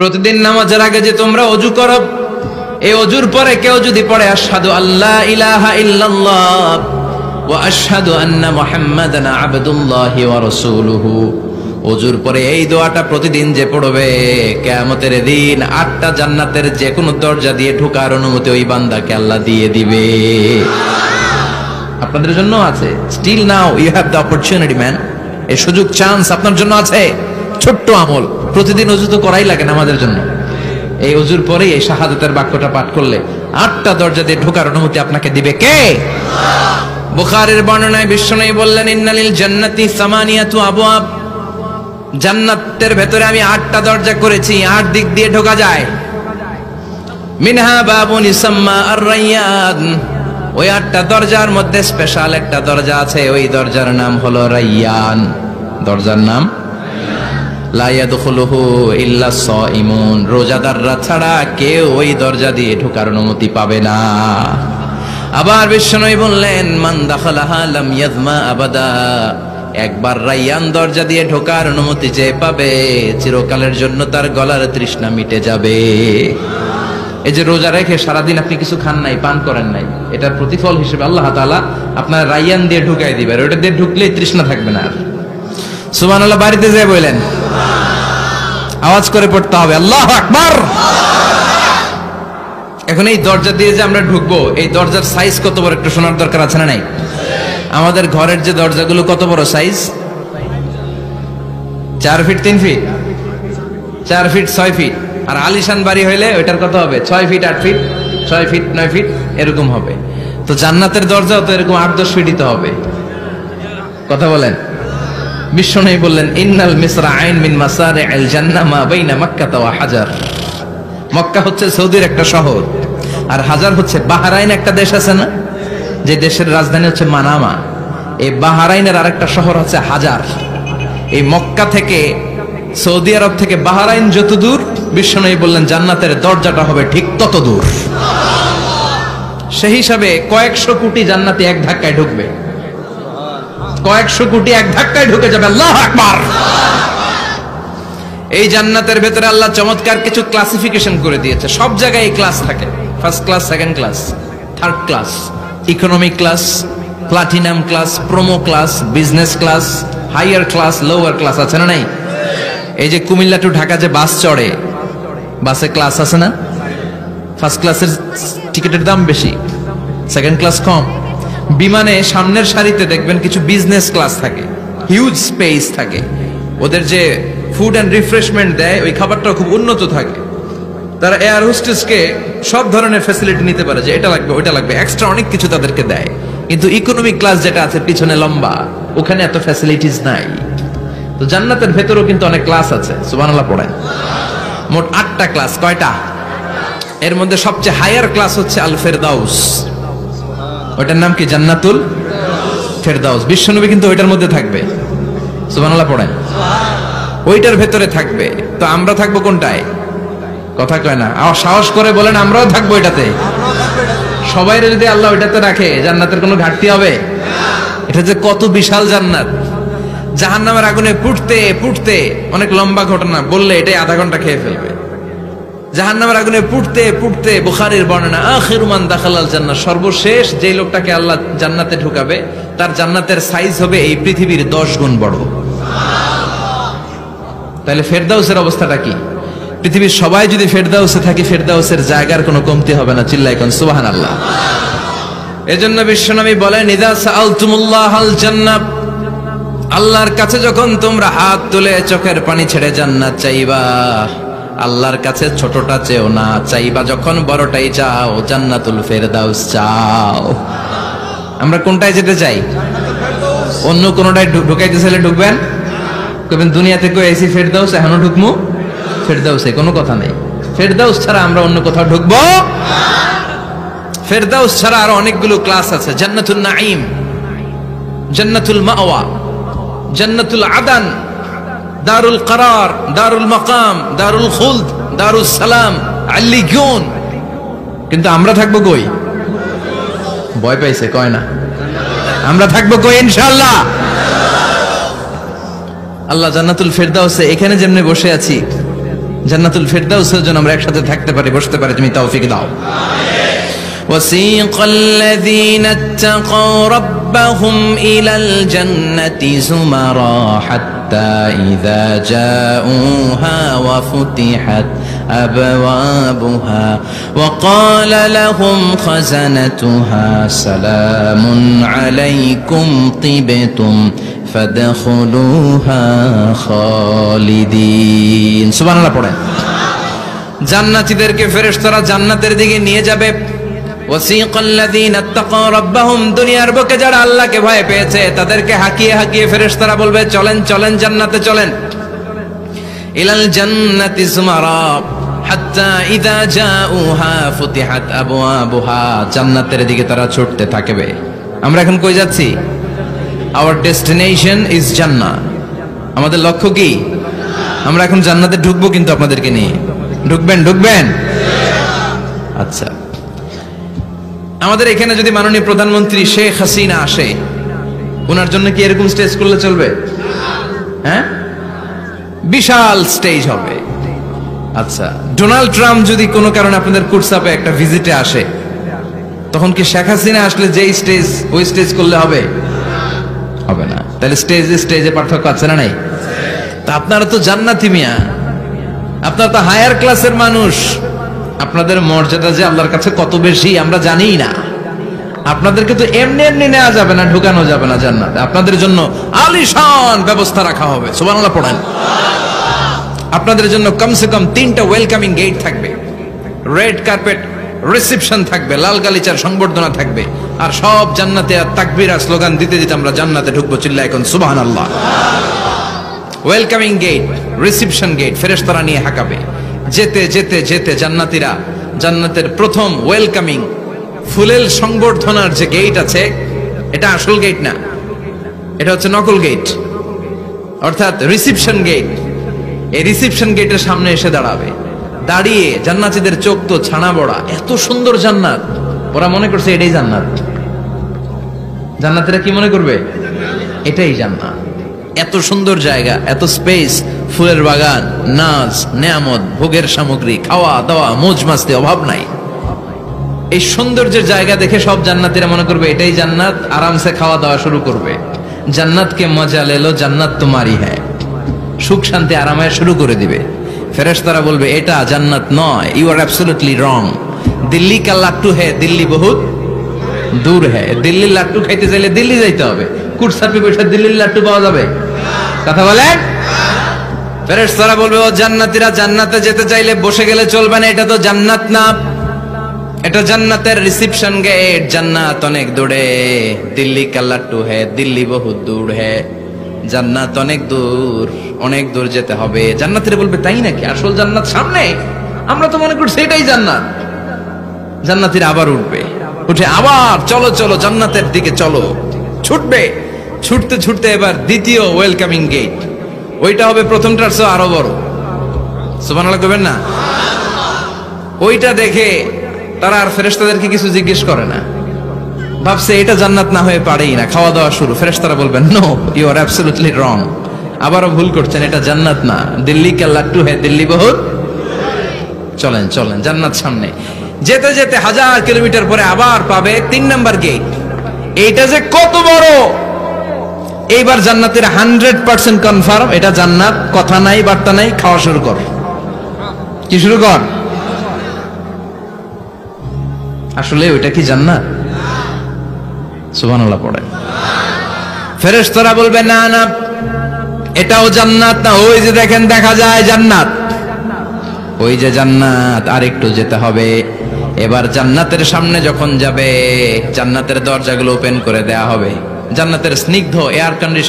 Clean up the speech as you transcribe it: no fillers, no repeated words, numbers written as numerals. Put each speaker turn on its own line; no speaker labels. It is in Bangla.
প্রতিদিন নামাজের আগে যে তোমরা ওযু করো, এই ওযুর পরে কেউ যদি পড়ে আশহাদু আল্লা ইলাহা ইল্লাল্লাহ ওয়া আশহাদু আন্না মুহাম্মাদান আবদুল্লাহি ওয়া রাসূলুহু, ওযুর পরে এই দোয়াটা প্রতিদিন যে পড়বে, কিয়ামতের দিন 8টা জান্নাতের যে কোনো দরজা দিয়ে ঢোকার অনুমতি ওই বান্দাকে আল্লাহ দিয়ে দিবে। আপনাদের জন্য আছে। Still now you have the opportunity man. এই সুযোগ, চান্স আপনার জন্য আছে। ছোট্ট আমল, প্রতিদিন ওযু তো করাই লাগে না আমাদের জন্য। এই ওযুর পরে এই শাহাদাতের বাক্যটা পাঠ করলে 8টা দরজা দিয়ে ঢোকার অনুমতি আপনাকে দিবে কে? বুখারীর বর্ণনায় বিশ্বনবী বললেন, ইন্নালিল জান্নাতি সামানিয়াতু আবওয়াব, জান্নাতের ভেতরে আমি 8টা দরজা করেছি, 8 দিক দিয়ে ঢোকা যায়। মিনহা বাবুন ইসাম্মা আর-রায়্যান, ওই 8টা দরজার মধ্যে স্পেশাল একটা দরজা আছে, ওই দরজার নাম হলো রায়্যান। দরজার নাম লা ইয়াদখুলুহু ইল্লা সাইমুন, রোজাদাররা ছাড়া কেউ ওই দরজা দিয়ে ঢোকার অনুমতি পাবে না। আবার বিশ্বনবী বললেন, মান দাখালাহা লাম ইয়াযমা আবাদা, একবার রায়্যান দরজা দিয়ে ঢোকার অনুমতি যে পাবে, চিরকালের জন্য তার গলার তৃষ্ণা মিটে যাবে। এই যে রোজা রেখে সারাদিন আপনি কিছু খান নাই, পান করেন নাই, এটার প্রতিফল হিসেবে আল্লাহ তাআলা আপনার রায়্যান দিয়ে ঢুকাই দিবে, আর ওটা দিয়ে ঢুকলেই তৃষ্ণা থাকবে না আর। সুবহানাল্লাহ, বাড়িতে যেয়ে বলেন, আওয়াজ করে পড়তে হবে আল্লাহু আকবার। এখন এই দরজা দিয়ে যে আমরা ঢুকবো, এই দরজার সাইজ কত বড় একটু শোনার দরকার আছে না নাই? আমাদের ঘরের যে দরজাগুলো কত বড় size? 4 feet 3 feet, 4 feet 6 feet. আর আলিশান বাড়ি হইলে ওইটার কত হবে? 6 ফিট 8 ফিট, 6 ফিট 9 ফিট এরকম হবে। তো জান্নাতের দরজাও তো এরকম 8-10 ফিটই তো হবে। কথা বলেন। বিশ্বনবী বললেন, ইন্নাল মিসরাআইন মিন মাসারি'আল জান্নাহ মা বাইনা মক্কা ওয়া হাজার। মক্কা হচ্ছে সৌদির একটা শহর, আর হাজার হচ্ছে বাহরাইন, একটা দেশ আছে না, যে দেশের রাজধানী হচ্ছে মানামা। এই বাহরাইনের আরেকটা শহর হচ্ছে হাজার। এই মক্কা থেকে, সৌদি আরব থেকে বাহরাইন যত দূর, বিশ্বনবী বললেন জান্নাতের দরজাটা হবে ঠিক তত দূর। সেই হিসাবে কয়েকশো কোটি জান্নাতি এক ধাক্কায় ঢুকবে, কয়েকশো কোটি এক ধাক্কায় ঢুকে যাবে। আল্লাহু আকবার। এই জান্নাতের ভেতরে আল্লাহ চমৎকার কিছু ক্লাসিফিকেশন করে দিয়েছে। সব জায়গায় এই ক্লাস থাকে, first class, second class, third class, economy class, platinum class, promo class, business class, higher class, lower class, আছে না নাই? এই যে কুমিল্লা টু ঢাকা যে বাস চড়ে, বাসে ক্লাস আছে না? ফার্স্ট ক্লাসের টিকিটের দাম বেশি, সেকেন্ড ক্লাস কম। বিমানে সামনের সারিতে দেখবেন কিছু বিজনেস ক্লাস থাকে, হিউজ স্পেস থাকে, ওদের যে ফুড অ্যান্ড রিফ্রেশমেন্ট দেয় ওই খাবারটাও খুব উন্নত থাকে। তারা এয়ার হোস্টেসকে সব ধরনের ফ্যাসিলিটি নিতে পারে, যে এটা লাগবে ওইটা লাগবে, এক্সট্রা অনেক কিছু তাদেরকে দেয়। কিন্তু ইকোনমিক ক্লাস যেটা আছে পিছনে লম্বা, ওখানে এত ফ্যাসিলিটিস নাই। তো জান্নাতের ভেতরেও কিন্তু অনেক ক্লাস আছে। সুবহানাল্লাহ পড়েন। মোট 8টা ক্লাস। কয়টা? এর মধ্যে সবচেয়ে হায়ার ক্লাস হচ্ছে আল ফেরদাউস। ওটার নাম কি? জান্নাতুল ফেরদাউস। বিশ্বনবী কিন্তু ওইটার মধ্যে থাকবে। সুবহানাল্লাহ পড়েন। ওইটার ভেতরে থাকবে। তো আমরা থাকবো কোনটায়? কথা কয় না, সাহস করে বলেন আমরাও থাকবো এটাতে। সবাইরে যদি আল্লাহ ওইটাতে রাখে, জান্নাতের কোনো ঘাটতি হবে? এটা যে কত বিশাল জান্নাত! জাহান্নামের আগুনে পুড়তে পুড়তে, অনেক লম্বা ঘটনা, বললে এটাই আধা ঘন্টা খেয়ে ফেলবে। জাহান্নামের আগুনে পুড়তে পুড়তে, বুখারীর বর্ণনা, আখিরু মান দাখালাল জান্নাহ, সর্বশেষ যেই লোকটাকে আল্লাহ জান্নাতে ঢুকাবে, তার জান্নাতের সাইজ হবে এই পৃথিবীর 10 গুণ বড়। তাহলে ফেরদাউসের অবস্থাটা কি? পৃথিবীর সবাই যদি ফেরদাউসে থাকে, ফেরদাউসের জায়গার কোনো কমতি হবে না। চিল্লায় কোন সুবহানাল্লাহ। এজন্য বিশ্বনবী বলেন, ইযা সাআলতুমুল্লাহাল জান্নাহ, আল্লাহর কাছে যখন তোমরা হাত তুলে চোখের পানি ছেড়ে জান্নাত চাইবা, আল্লাহর কাছে ছোটটা চেও না, চাইবা যখন বড়টাই চাও, জান্নাতুল ফেরদাউস চাও। আমরা কোনটায় যেতে চাই? অন্য কোনটায় ঢুকাইতে চাইলে ঢুকবেন, কবেন দুনিয়া থেকে এসি ফেরদাউস, এখনো ঢুকমু ফেরদাউসে, কোনো কথা নেই। ফেরদাউস ছাড়া আমরা অন্য কোথাও ঢুকবো? ফেরদাউস ছাড়া আরো অনেকগুলো ক্লাস আছে। জান্নাতুল নাঈম, জান্নাতুল মাওয়া, জান্নাতুল আদান, দারুল করার, দারুল মাকাম, দারুল খুলদ, দারুল সালাম, আল্লিগুন। কিন্তু আমরা থাকবো কই? ভয় পাইছে, কয় না। আমরা থাকবো কই? ইনশাআল্লাহ। আল্লাহ জান্নাতুল ফেরদাউসে এখানে যেমনি বসে আছি, জান্নাতুল ফিরদাউসের জন্য আমরা একসাথে থাকতে পারি, বসতে পারি, তুমি তৌফিক দাও। وسيق الذين اتقوا ربهم إلى الجنة زمرا حتى إذا جاءوها وفتحت أبوابها وقال لهم خزنتها سلام عليكم طبتم فادخلوها خالدين سبحان الله পড়েন। জান্নাতীদেরকে ফেরেশতারা জান্নাতের দিকে নিয়ে যাবে। ওয়াসিকাল্লাযীনা ইত্তাকাউ রাব্বাহুম, দুনিয়ার বুকে যারা আল্লাহকে ভয় পেয়েছে তাদেরকে হাকিয়ে হাকিয়ে ফেরেশতারা বলবে চলেন চলেন জান্নাতে চলেন। ইলাল জান্নাতি যুমারা হাত্তা ইযা জাউহা ফুতিহাত আবওয়াবুহা, জান্নাতের দিকে তারা ছুটতে থাকবে। আমরা এখন কই যাচ্ছি? আওয়ার ডেস্টিনেশন ইজ জান্নাহ। আমাদের লক্ষ্য কি? আমরা এখন জান্নাতে ঢুকবো, কিন্তু আপনাদেরকে নিয়ে ঢুকবেন ঢুকবেন আচ্ছা, আমাদের এখানে যদি মাননীয় প্রধানমন্ত্রী শেখ হাসিনা আসে, ওনার জন্য কি এরকম স্টেজ করলে চলবে? হ্যাঁ, বিশাল স্টেজ হবে। আচ্ছা, ডোনাল্ড ট্রাম্প যদি কোনো কারণে আপনাদের কুটসাপে একটা ভিজিটে আসে, তখন কি শেখ হাসিনা আসলে যেই স্টেজ ওই স্টেজ করলে হবে? হবে না। তাহলে স্টেজে স্টেজে পার্থক্য আছে না নাই? তা আপনারা তো জান্নাতি মিয়া, আপনারা তো হায়ার ক্লাসের মানুষ, আপনাদের মর্যাদা যে আল্লাহর কাছে কত বেশি আমরা জানি না। আপনাদেরকে তো এমনি এমনি নেওয়া যাবে না, ঢুকানো যাবে না জান্নাতে। আপনাদের জন্য আলিশান ব্যবস্থা রাখা হবে। সুবহানাল্লাহ পড়েন। আপনাদের জন্য কমসে কম 3টা ওয়েলকামিং গেট থাকবে, রেড কার্পেট রিসেপশন থাকবে, লাল গালিচার সংবর্ধনা থাকবে, আর সব জান্নাতে তাকবীর আর স্লোগান দিতে দিতে আমরা জান্নাতে ঢুকবো। চিল্লায় এখন সুবহানাল্লাহ। ওয়েলকামিং গেট, রিসেপশন গেট ফেরেশতারা নিয়ে হাঁকাবে। যেতে যেতে যেতে জান্নাতীরা জান্নাতের প্রথম ওয়েলকামিং ফুলেল সংবর্ধনার যে গেট আছে, এটা আসল গেট না, এটা হচ্ছে নকল গেট, অর্থাৎ রিসেপশন গেট। এই রিসেপশন গেটের সামনে এসে দাঁড়াবে। দাঁড়িয়ে জান্নাতীদের চোখ তো ছানা বড়া, এত সুন্দর জান্নাত, ওরা মনে করছে এটাই জান্নাত। জান্নাতীরা কি মনে করবে? এটাই জান্নাত। এত সুন্দর জায়গা, এত স্পেস, ফুলের বাগান, নাজ নেয়ামত, ভোগের সামগ্রী, খাওয়া দাওয়া, মৌজ মাস্তি, অভাব নাই। এই সৌন্দর্যের জায়গা দেখে সব জান্নাতীরা মনে করবে এটাই জান্নাত, আরামসে খাওয়া দাওয়া শুরু করবে। জান্নাত কে মজা লেলো, জান্নাত তোমারই হ্যায়, সুখ শান্তি আরামে শুরু করে দিবে। ফেরেশতারা বলবে এটা জান্নাত নয়, you are absolutely wrong. Delhi কা লাট্টু হ্যায়, দিল্লি বহুত দূর হ্যায়। দিল্লির লাট্টু খাইতে চাইলে দিল্লি যাইতে হবে, কুটসাপে বসে দিল্লির লাট্টু পাওয়া যাবে? কথা বলেন। ফেরেশতারা বলবে ও জান্নাতীরা, জান্নাতে যেতে চাইলে বসে গেলে চলবে না, এটা তো জান্নাত না, এটা জান্নাতের রিসেপশন গেট। জান্নাত অনেক দূরে, দিল্লি কা লাট্টু হ্যায়, দিল্লি বহুত দূর হ্যায়। জান্নাত অনেক দূর, অনেক দূর যেতে হবে। জান্নাতীরা বলবে তাই নাকি? আসল জান্নাত সামনে, আমরা তো মনে করছি এটাই জান্নাত। জান্নাতীরা আবার উঠবে, উঠে আবার চলো চলো জান্নাতের দিকে চলো, ছুটবে। ছুটতে ছুটতে এবার দ্বিতীয় ওয়েলকামিং গেট, ওইটা হবে প্রথমটার চেয়ে আরো বড়। সুবহানাল্লাহ কইবেন না? ওইটা দেখে তারা আর ফেরেশতাদেরকে কিছু জিজ্ঞেস করে না, ভাবছে এটা জান্নাত না হয়ে পারেই না। খাওয়া দাওয়া শুরু। ফেরেশতারা বলবেন no, you are absolutely wrong, আবারও ভুল করছেন, এটা জান্নাত না, দিল্লি কা লাট্টু হ্যায়, দিল্লি বহুত। চলেন চলেন জান্নাত সামনে। যেতে যেতে 1000 কিলোমিটার পরে আবার পাবে 3 নাম্বার গেট। এইটা যে কত বড়! এইবার জান্নাতের 100% কনফার্ম এটা জান্নাত, কথা নাই বার্তা নাই, খাওয়া শুরু কর। কি শুরু কর? আসলে ওইটা কি জান্নাত? সুবহানাল্লাহ পড়ে। ফেরেশতারা বলবে না না, এটাও জান্নাত না, ওই যে দেখেন দেখা যায় জান্নাত, ওই যে জান্নাত, আর একটু যেতে হবে। এবার জান্নাতের সামনে যখন যাবে, জান্নাতের দরজাগুলো ওপেন করে দেয়া হবে। জান্নাতের স্নিগ্ধ এয়ার কন্ডিশন